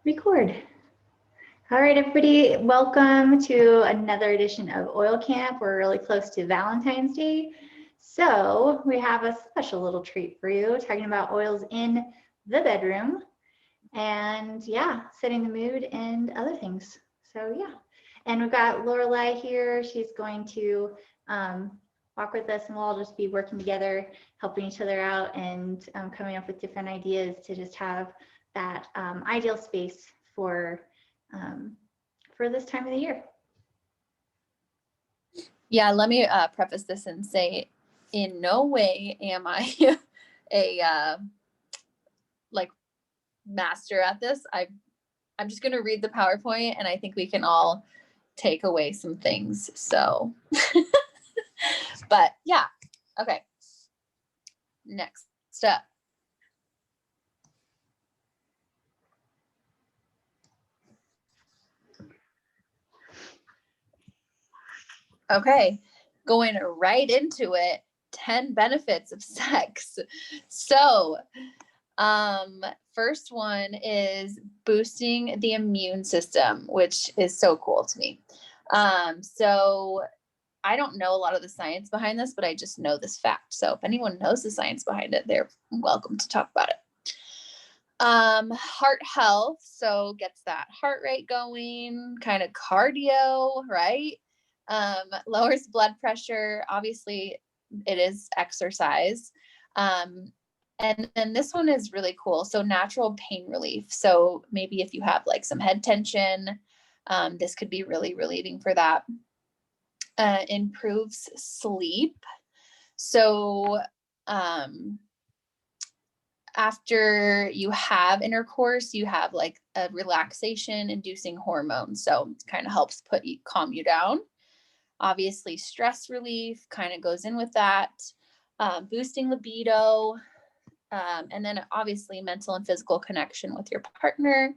Record. All right, everybody, welcome to another edition of Oil Camp. We're really close to Valentine's Day, so we have a special little treat for you, talking about oils in the bedroom and setting the mood and other things. So and we've got Lorelei here. She's going to walk with us, and we'll all just be working together, helping each other out, and coming up with different ideas to just have that ideal space for this time of the year. Yeah, let me preface this and say, in no way am I a master at this. I'm just going to read the PowerPoint, and I think we can all take away some things. So, but yeah, okay. Next step. Okay, going right into it, 10 benefits of sex. So, first one is boosting the immune system, which is so cool to me. So I don't know a lot of the science behind this, but I just know this fact. So if anyone knows the science behind it, they're welcome to talk about it. Heart health. So gets that heart rate going, kind of cardio, right? Lowers blood pressure. Obviously it is exercise. And then this one is really cool. So natural pain relief. So maybe if you have like some head tension, this could be really relieving for that. Improves sleep. So, after you have intercourse, you have like a relaxation inducing hormone. So it kind of helps calm you down. Obviously stress relief kind of goes in with that. Boosting libido. And then obviously mental and physical connection with your partner.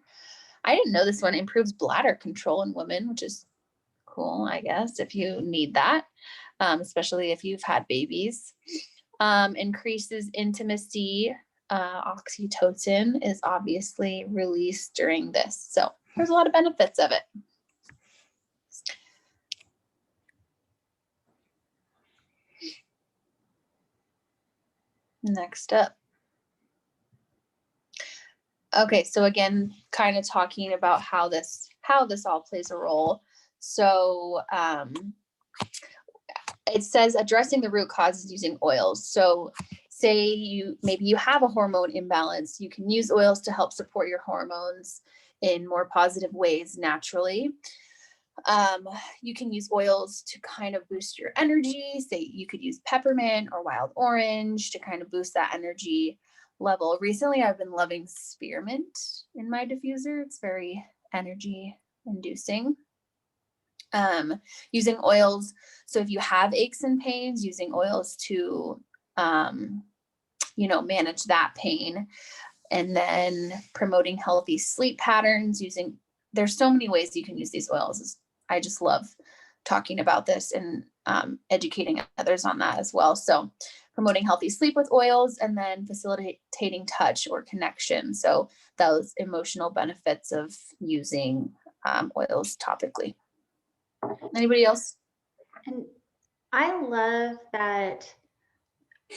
I didn't know this one improves bladder control in women, which is cool, I guess, if you need that, especially if you've had babies. Increases intimacy. Oxytocin is obviously released during this. So there's a lot of benefits of it. Next up. Okay, so again, kind of talking about how this all plays a role. So it says addressing the root causes using oils. So say maybe you have a hormone imbalance, you can use oils to help support your hormones in more positive ways naturally. You can use oils to kind of boost your energy. Say you could use peppermint or wild orange to kind of boost that energy level. Recently, I've been loving spearmint in my diffuser. It's very energy inducing. Using oils. So if you have aches and pains, using oils to, manage that pain. And then promoting healthy sleep patterns there's so many ways you can use these oils. I just love talking about this and educating others on that as well. So promoting healthy sleep with oils, and then facilitating touch or connection. So those emotional benefits of using oils topically. Anybody else? And I love that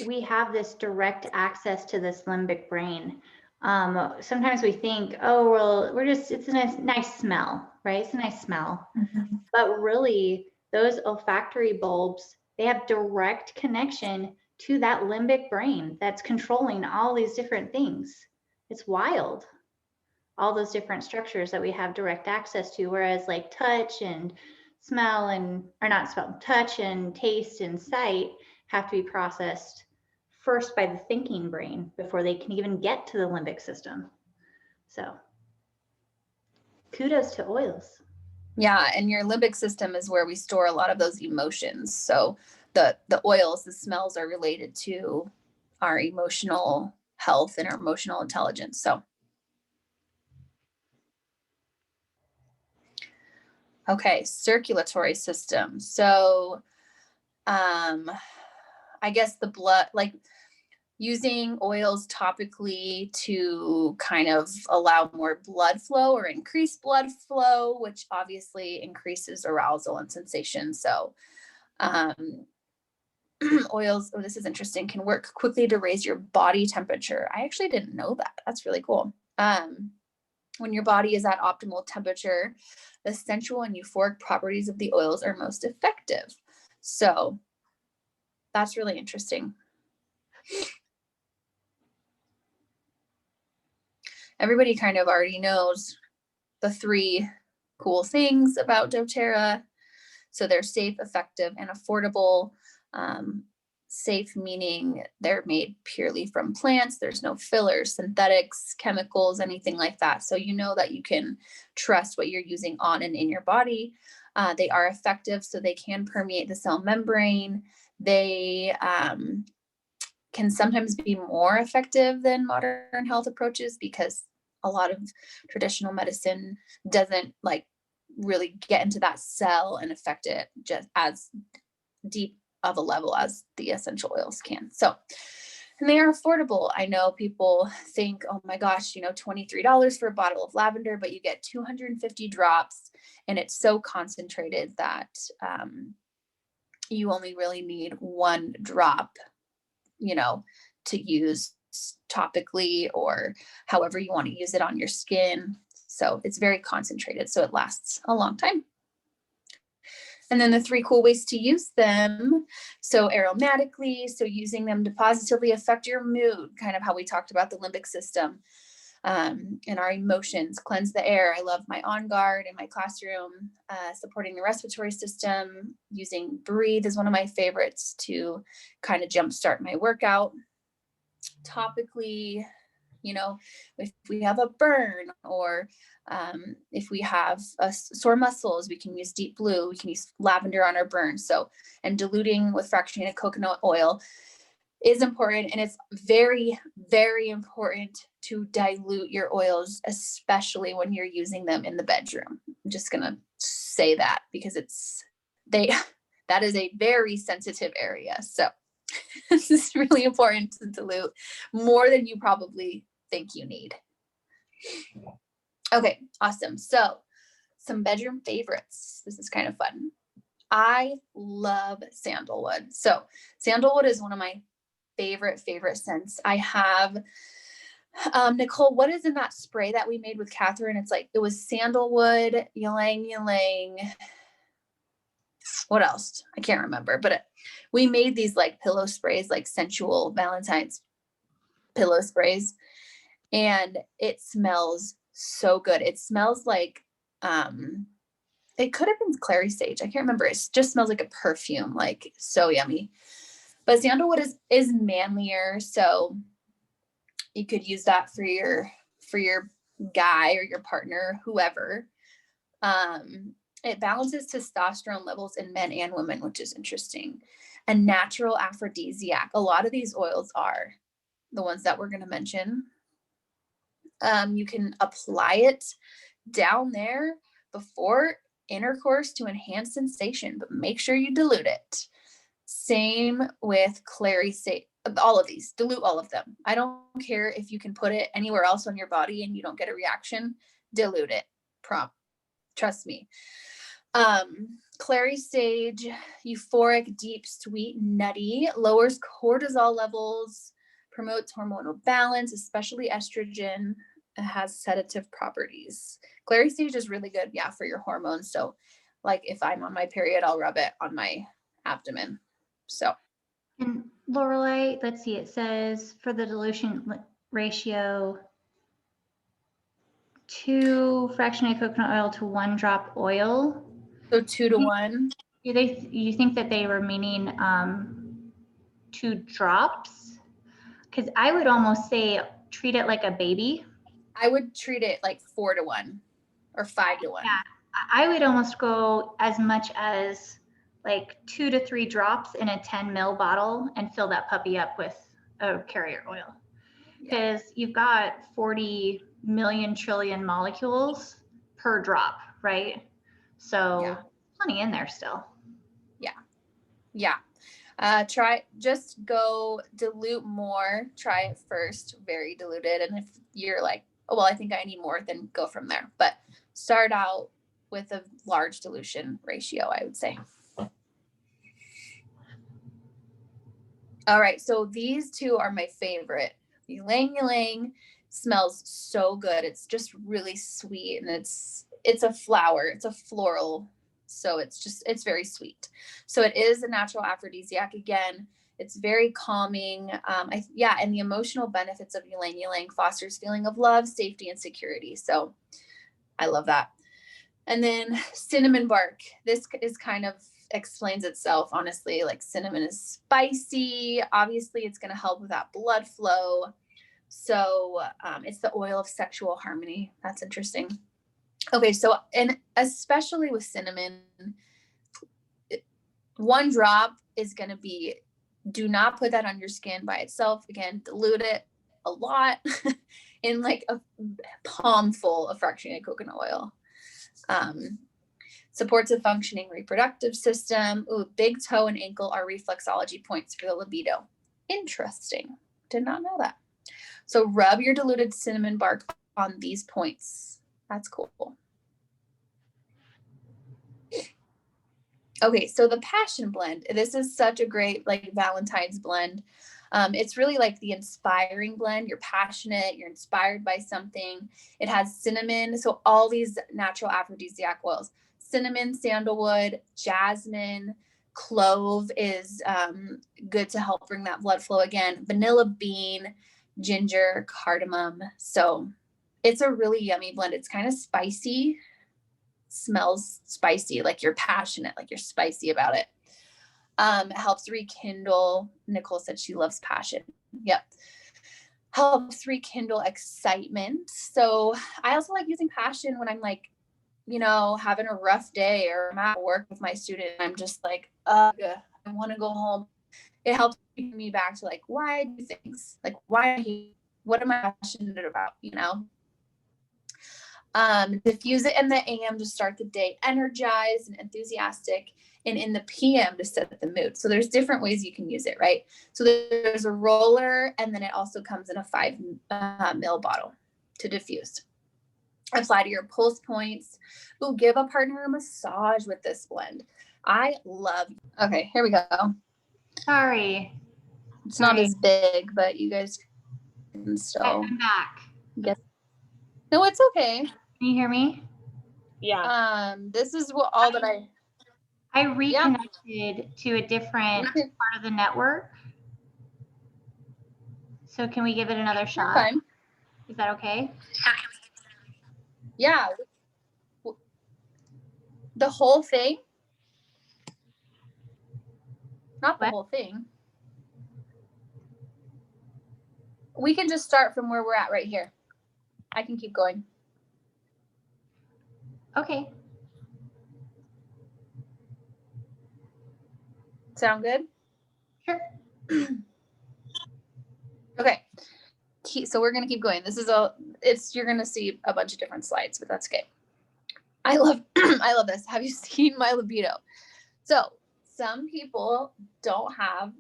we have this direct access to this limbic brain. Sometimes we think, oh, well, it's a nice smell, right? It's a nice smell. Mm-hmm. But really, those olfactory bulbs, they have direct connection to that limbic brain that's controlling all these different things. It's wild. All those different structures that we have direct access to, whereas like touch and touch and taste and sight have to be processed first by the thinking brain before they can even get to the limbic system. So kudos to oils. Yeah, and your limbic system is where we store a lot of those emotions. So the oils, the smells are related to our emotional health and our emotional intelligence. So okay, circulatory system. So I guess the blood, like using oils topically to kind of allow more blood flow or increase blood flow, which obviously increases arousal and sensation. So oils, oh, this is interesting, can work quickly to raise your body temperature. I actually didn't know that. That's really cool. When your body is at optimal temperature, the sensual and euphoric properties of the oils are most effective. So that's really interesting. Everybody kind of already knows the 3 cool things about doTERRA. So they're safe, effective, and affordable. Safe meaning they're made purely from plants. There's no fillers, synthetics, chemicals, anything like that. So you know that you can trust what you're using on and in your body. They are effective, so they can permeate the cell membrane. They can sometimes be more effective than modern health approaches because a lot of traditional medicine doesn't like really get into that cell and affect it just as deep of a level as the essential oils can. So, and they are affordable. I know people think, oh my gosh, $23 for a bottle of lavender, but you get 250 drops and it's so concentrated that you only really need 1 drop, to use topically or however you want to use it on your skin. So it's very concentrated, so it lasts a long time. And then the 3 cool ways to use them. So aromatically, so using them to positively affect your mood, kind of how we talked about the limbic system and our emotions, cleanse the air. I love my On Guard in my classroom, supporting the respiratory system. Using Breathe is one of my favorites to kind of jumpstart my workout. Topically, if we have a burn or if we have sore muscles, we can use Deep Blue, we can use lavender on our burn. So, and diluting with fractionated coconut oil is important. And it's very, very important to dilute your oils, especially when you're using them in the bedroom. I'm just going to say that because that is a very sensitive area. So this is really important to dilute more than you probably think you need. Okay, awesome. So some bedroom favorites. This is kind of fun. I love sandalwood. So sandalwood is one of my favorite scents. I have, Nicole, what is in that spray that we made with Catherine? It was sandalwood, Ylang Ylang. What else? I can't remember, but we made these like pillow sprays, like sensual Valentines pillow sprays, and it smells so good. It smells like, it could have been Clary Sage. I can't remember. It just smells like a perfume, like so yummy. But sandalwood is manlier, so you could use that for your guy or your partner, whoever. It balances testosterone levels in men and women, which is interesting. A natural aphrodisiac. A lot of these oils are the ones that we're going to mention. You can apply it down there before intercourse to enhance sensation, but make sure you dilute it. Same with Clary Sage. All of these, dilute all of them. I don't care if you can put it anywhere else on your body and you don't get a reaction, dilute it. Trust me. Clary Sage, euphoric, deep, sweet, nutty, lowers cortisol levels, promotes hormonal balance, especially estrogen. It has sedative properties. Clary Sage is really good, for your hormones. So like if I'm on my period, I'll rub it on my abdomen. So. And Lorelei, let's see, it says for the dilution ratio, 2 fractionated coconut oil to 1 drop oil. So 2 to 1. You think that they were meaning 2 drops? Because I would almost say treat it like a baby. I would treat it like 4 to 1 or 5 to 1. Yeah, I would almost go as much as like 2 to 3 drops in a 10 ml bottle and fill that puppy up with a carrier oil. Because you've got 40 million trillion molecules per drop, right? So plenty in there still. Yeah. Go dilute more. Try it first, very diluted. And if you're like, oh, well, I think I need more, then go from there. But start out with a large dilution ratio, I would say. All right, so these two are my favorite. Ylang Ylang smells so good. It's just really sweet, and it's a flower. It's a floral, so it's very sweet. So it is a natural aphrodisiac again. It's very calming. And the emotional benefits of Ylang Ylang fosters feeling of love, safety, and security. So I love that. And then cinnamon bark. This is kind of explains itself, honestly. Like, cinnamon is spicy. Obviously, it's going to help with that blood flow. So it's the oil of sexual harmony. That's interesting. Okay, so, and especially with cinnamon, 1 drop is going to be, do not put that on your skin by itself. Again, dilute it a lot in like a palm full of fractionated coconut oil. Supports a functioning reproductive system. Ooh, big toe and ankle are reflexology points for the libido. Interesting. Did not know that. So rub your diluted cinnamon bark on these points. That's cool. Okay, so the passion blend. This is such a great like Valentine's blend. It's really like the inspiring blend. You're passionate, you're inspired by something. It has cinnamon. So all these natural aphrodisiac oils, cinnamon, sandalwood, jasmine, clove is good to help bring that blood flow again. Vanilla bean, ginger, cardamom. So it's a really yummy blend. It's kind of spicy, smells spicy, like you're passionate, like you're spicy about it. It helps rekindle. Nicole said she loves passion. Yep. Helps rekindle excitement. So I also like using passion when I'm like, having a rough day, or I'm at work with my student. I'm just like, I want to go home. It helps bring me back to like, why I do things? Like, what am I passionate about? Diffuse it in the AM to start the day energized and enthusiastic, and in the PM to set the mood. So there's different ways you can use it, right? So there's a roller, and then it also comes in a 5 ml bottle to diffuse. Apply to your pulse points. Ooh, give a partner a massage with this blend. I love. Okay, here we go. Sorry. It's not as big, but you guys can still. I'm back. No, it's okay. Can you hear me? Yeah. This is all that I reconnected to a different part of the network. So can we give it another shot? Fine. Is that okay? Yeah. The whole thing? Not the whole thing. We can just start from where we're at right here. I can keep going. Okay. Sound good? Sure. Okay. So we're going to keep going. You're going to see a bunch of different slides, but that's okay. I love this. Have you seen my libido? So some people don't have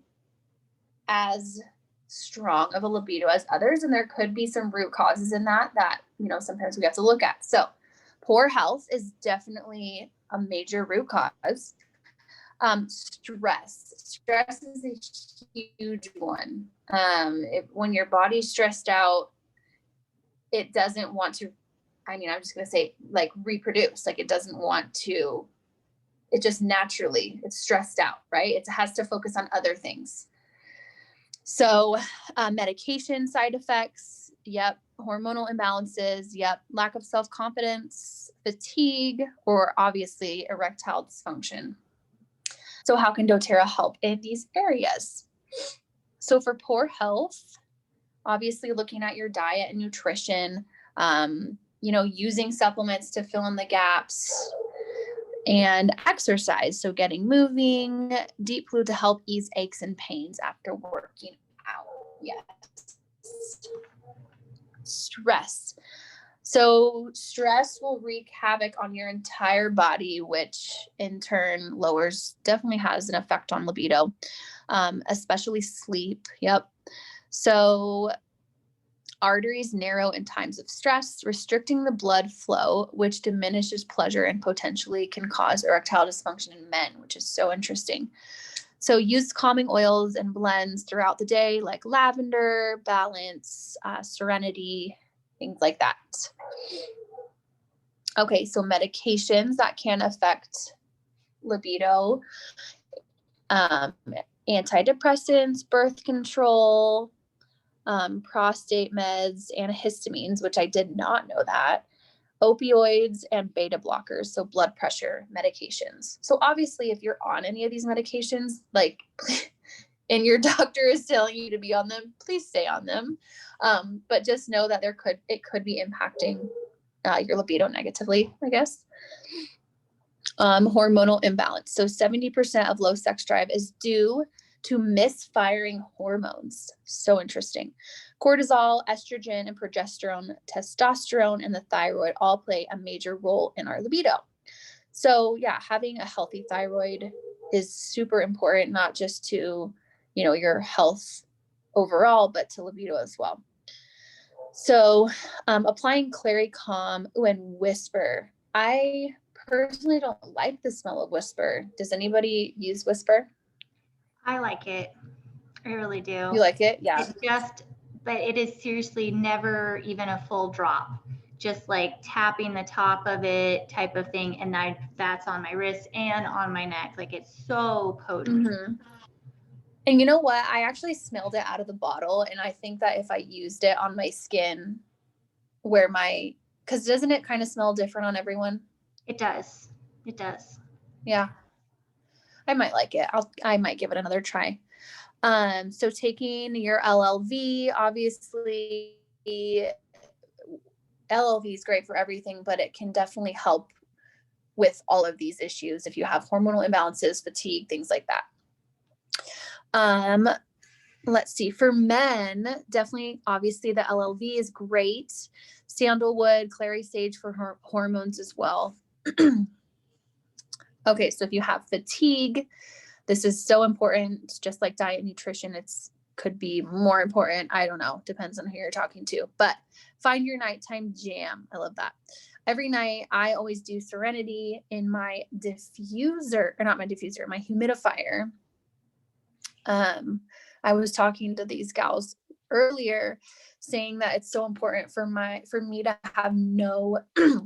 as strong of a libido as others, and there could be some root causes in that sometimes we have to look at. So poor health is definitely a major root cause. Stress is a huge one. When your body's stressed out, it doesn't want to, I'm just going to say, like, reproduce. Like, it doesn't want to, it just naturally, it's stressed out, right? It has to focus on other things. So medication side effects, yep. Hormonal imbalances, yep. Lack of self-confidence, fatigue, or obviously erectile dysfunction. So how can doTERRA help in these areas? So for poor health, obviously looking at your diet and nutrition, using supplements to fill in the gaps, and exercise. So getting moving, deep blue to help ease aches and pains after working out. Yes. Stress. So stress will wreak havoc on your entire body, which in turn definitely has an effect on libido, especially sleep. Yep. So arteries narrow in times of stress, restricting the blood flow, which diminishes pleasure and potentially can cause erectile dysfunction in men, which is so interesting. So use calming oils and blends throughout the day, like lavender, balance, serenity, things like that. Okay, so medications that can affect libido, antidepressants, birth control, prostate meds, antihistamines, which I did not know that, opioids, and beta blockers, so blood pressure medications. So obviously, if you're on any of these medications, like, and your doctor is telling you to be on them, please stay on them. But just know that it could be impacting your libido negatively, I guess. Hormonal imbalance. So 70% of low sex drive is due to misfiring hormones. So interesting. Cortisol, estrogen, and progesterone, testosterone, and the thyroid all play a major role in our libido. So yeah, having a healthy thyroid is super important, not just to, your health overall, but to libido as well. So applying Clary Calm and Whisper. I personally don't like the smell of Whisper. Does anybody use Whisper? I like it. I really do. You like it? Yeah. But it is seriously never even a full drop. Just like tapping the top of it type of thing. And that's on my wrist and on my neck. Like, it's so potent. Mm-hmm. And you know what? I actually smelled it out of the bottle. And I think that if I used it on my skin because doesn't it kind of smell different on everyone? It does. It does. Yeah. I might like it. I might give it another try. So taking your LLV, obviously LLV is great for everything, but it can definitely help with all of these issues if you have hormonal imbalances, fatigue, things like that. Let's see, for men, definitely, obviously the LLV is great. Sandalwood, Clary Sage for hormones as well. Okay, so if you have fatigue, this is so important. Just like diet and nutrition, could be more important. I don't know. Depends on who you're talking to. But find your nighttime jam. I love that. Every night, I always do Serenity in my diffuser, or not my diffuser, my humidifier. I was talking to these gals earlier saying that it's so important for me to have no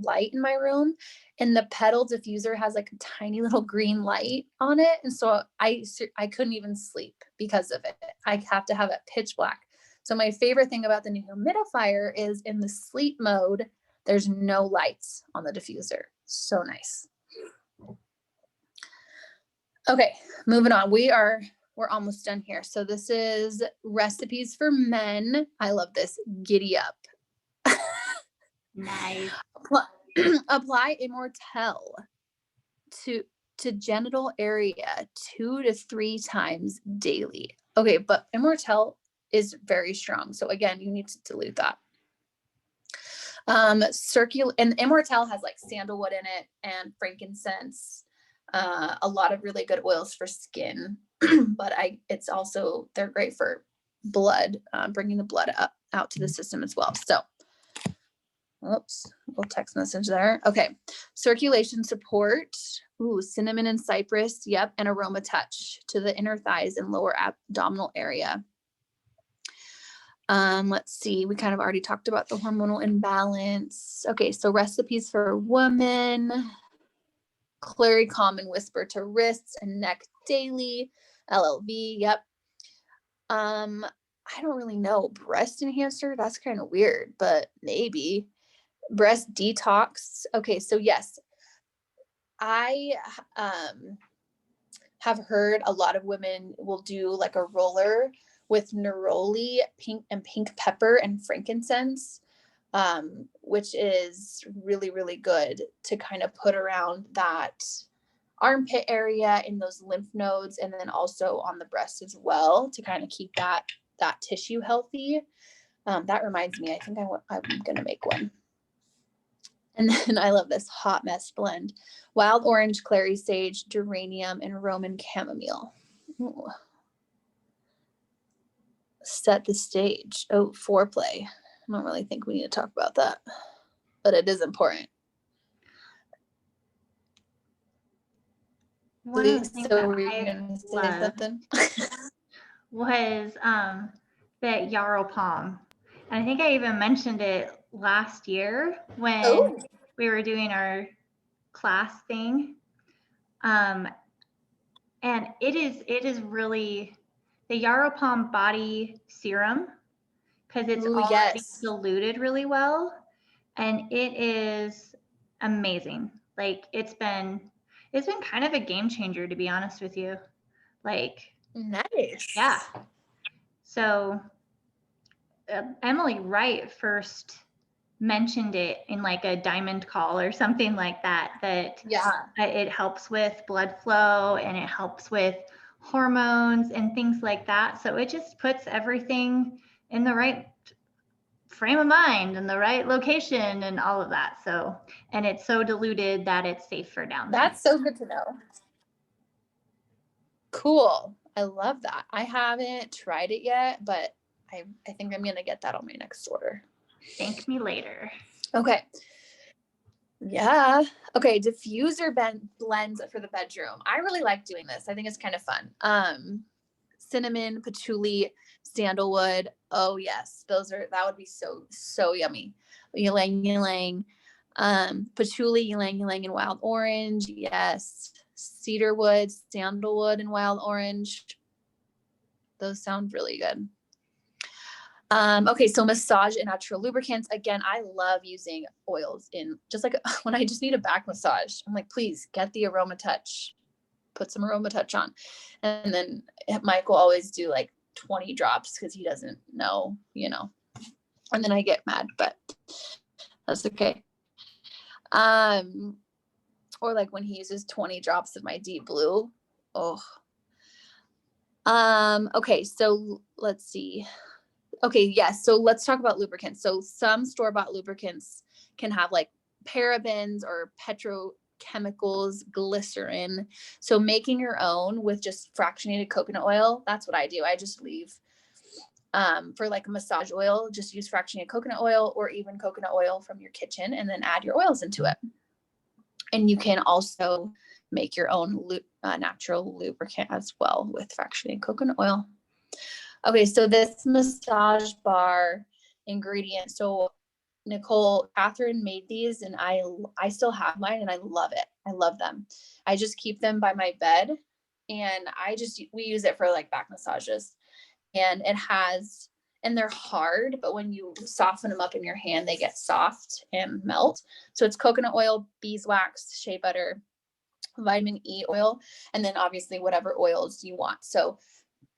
light in my room, and the pedal diffuser has like a tiny little green light on it, and so I couldn't even sleep because of it. I have to have it pitch black. So my favorite thing about the new humidifier is in the sleep mode, there's no lights on the diffuser. So nice. Okay, moving on. We're almost done here. So this is recipes for men. I love this. Giddy up. Nice. Apply Immortelle to genital area 2 to 3 times daily. Okay, but Immortelle is very strong. So again, you need to dilute that. And Immortelle has like sandalwood in it and frankincense. A lot of really good oils for skin, but they're great for blood, bringing the blood out to the system as well. So, oops, little text message there. Okay. Circulation support. Ooh, cinnamon and cypress. Yep. And aroma touch to the inner thighs and lower abdominal area. Let's see. We kind of already talked about the hormonal imbalance. Okay. So recipes for women. Clary Calm and Whisper to wrists and neck daily. LLV, yep. I don't really know. Breast enhancer, that's kind of weird, but maybe. Breast detox. Okay, so yes, I have heard a lot of women will do like a roller with neroli, pink pepper and frankincense, which is really, really good to kind of put around that armpit area in those lymph nodes, and then also on the breast as well to kind of keep that tissue healthy. That reminds me, I think I'm going to make one. And then I love this hot mess blend. Wild orange, clary sage, geranium, and Roman chamomile. Ooh. Set the stage. Oh, foreplay. I don't really think we need to talk about that, but it is important. One of the things that were you I gonna say love something? was that Yarrow palm. And I think I even mentioned it last year when we were doing our class thing. And it is really the Yarrow palm body serum, because it's already diluted really well, and it is amazing. Like it's been kind of a game changer, to be honest with you. Like, nice. Yeah. So Emily Wright first mentioned it in like a diamond call or something like that, it helps with blood flow and it helps with hormones and things like that. So it just puts everything in the right frame of mind and the right location and all of that. So, and it's so diluted that it's safe for down there. That's so good to know. Cool. I love that. I haven't tried it yet, but I think I'm going to get that on my next order. Thank me later. Okay. Yeah. Okay. Diffuser blends for the bedroom. I really like doing this. I think it's kind of fun. Cinnamon, patchouli, sandalwood. Oh yes. That would be so yummy. Ylang Ylang, patchouli, Ylang Ylang, and wild orange. Yes. Cedarwood, sandalwood, and wild orange. Those sound really good. Okay, so massage and natural lubricants. Again, I love using oils in just like when I just need a back massage. I'm like, please get the Aroma Touch, put some Aroma Touch on. And then Mike will always do like 20 drops because he doesn't know, and then I get mad, but that's okay. Or like when he uses 20 drops of my deep blue. Oh. Okay, so let's see. Okay, yes. So let's talk about lubricants. So some store-bought lubricants can have like parabens or petrochemicals, glycerin. So making your own with just fractionated coconut oil, that's what I do. I just leave for like massage oil, just use fractionated coconut oil or even coconut oil from your kitchen and then add your oils into it. And you can also make your own natural lubricant as well with fractionated coconut oil. Okay, so this massage bar ingredient. So Catherine made these and I still have mine and I love it. I love them. I just keep them by my bed and we use it for like back massages. And they're hard, but when you soften them up in your hand, they get soft and melt. So it's coconut oil, beeswax, shea butter, vitamin E oil, and then obviously whatever oils you want. So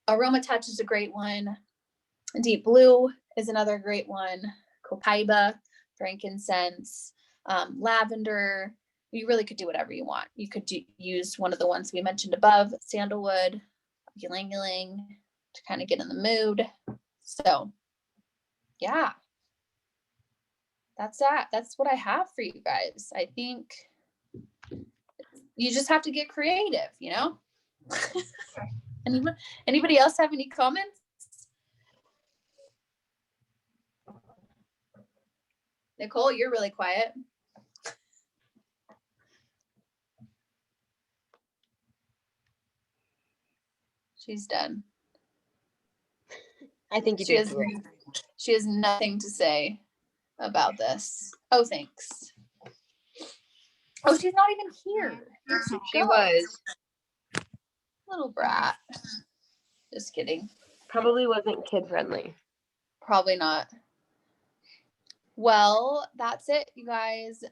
Aroma Touch is a great one. Deep Blue is another great one. Copaiba, frankincense, lavender. You really could do whatever you want. You could use one of the ones we mentioned above, sandalwood, Ylang Ylang, to kind of get in the mood. So, yeah, that's that. That's what I have for you guys. I think you just have to get creative, Anybody else have any comments? Nicole, you're really quiet. She's done. I think she has great. She has nothing to say about this. Oh, thanks. Oh, she's not even here. She was. Little brat. Just kidding. Probably wasn't kid friendly. Probably not. Well, that's it, you guys.